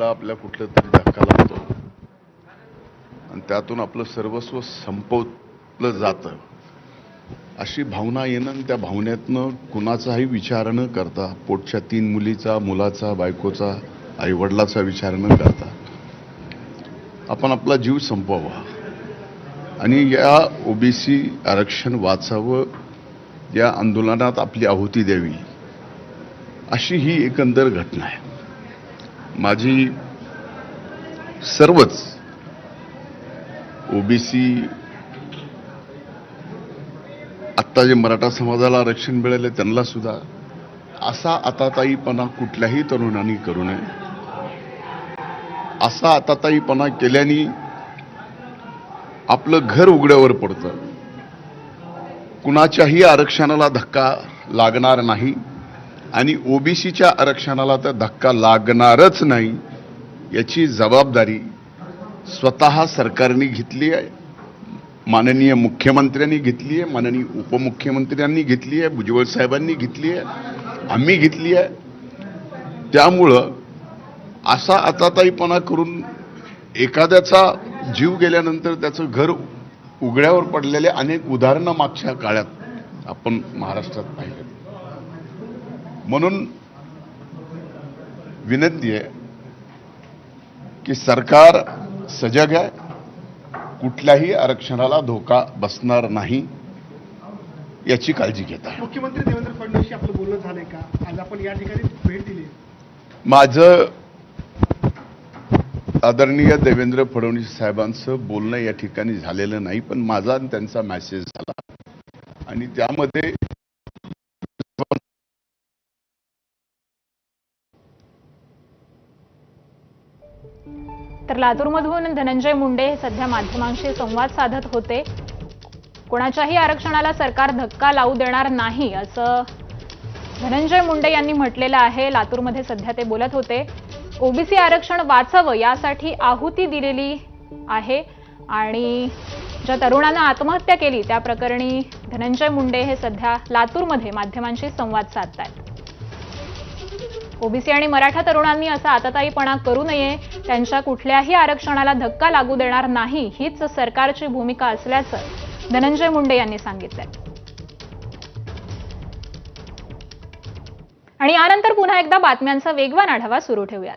आपल्या कुठलं तरी धक्का लागतो आणि त्यातून आपलं सर्वस्व संपवलं जातं अशी भावना येणं आणि त्या भावनेतनं कुणाचाही विचार न करता पोटच्या 3 मुलीचा, मुलाचा, बायकोचा, आईवडिलाचा विचार न करता आपण आपला जीव संपवावा आणि या ओबीसी आरक्षण वाचावं, या आंदोलनात आपली आहुती द्यावी अशी ही एकंदर घटना आहे। माझी सर्वच ओबीसी आत्ता जे मराठा समाजाला आरक्षण मिळाले त्यांना सुद्धा असा आताताईपणा कुठल्याही तरुणांनी करू नये। असा आताताईपणा केल्याने आपलं घर उघड्यावर पडतं, कुणाच्याही आरक्षणाला धक्का लागणार नाही आणि ओबीसीच्या आरक्षणाला तर धक्का लागणारच नाही याची जबाबदारी स्वतः सरकारने घेतली आहे, माननीय मुख्यमंत्र्यांनी घेतली आहे, माननीय उपमुख्यमंत्र्यांनी घेतली आहे, भुजबळ साहेबांनी घेतली आहे, आम्ही घेतली आहे। त्यामुळं असा आताताईपणा करून एखाद्याचा जीव गेल्यानंतर त्याचं घर उघड्यावर पडलेले अनेक उदाहरणं मागच्या काळात आपण महाराष्ट्रात पाहिले। म्हणून विनंती आहे की सरकार सजग आहे, कुठल्याही आरक्षणाला धोका बसणार नाही याची काळजी घेत आहे। मुख्यमंत्री देवेंद्र फडणवीस आपलं बोलणं झालंय का? आज आपण या ठिकाणी भेट दिली। माझं आदरणीय देवेंद्र फडणवीस साहेबांचं बोलणं या ठिकाणी झालेलं नाही, पण माझा आणि त्यांचा मेसेज झाला आणि त्यामध्ये तर लातूरमधून धनंजय मुंडे हे सध्या माध्यमांशी संवाद साधत होते। कोणाच्याही आरक्षणाला सरकार धक्का लावू देणार नाही असं धनंजय मुंडे यांनी म्हटलेलं आहे। लातूरमध्ये सध्या ते बोलत होते। ओबीसी आरक्षण वाचावं यासाठी आहुती दिलेली आहे आणि ज्या तरुणानं आत्महत्या केली त्या प्रकरणी धनंजय मुंडे हे सध्या लातूरमध्ये माध्यमांशी संवाद साधतायत। ओबीसी आणि मराठा तरुणांनी असा आताताईपणा करू नये, त्यांच्या कुठल्याही आरक्षणाला धक्का लागू देणार नाही हीच सरकारची भूमिका असल्याचं धनंजय मुंडे यांनी सांगितलंय। आणि यानंतर पुन्हा एकदा बातम्यांचा वेगवान आढावा सुरू ठेवूयात।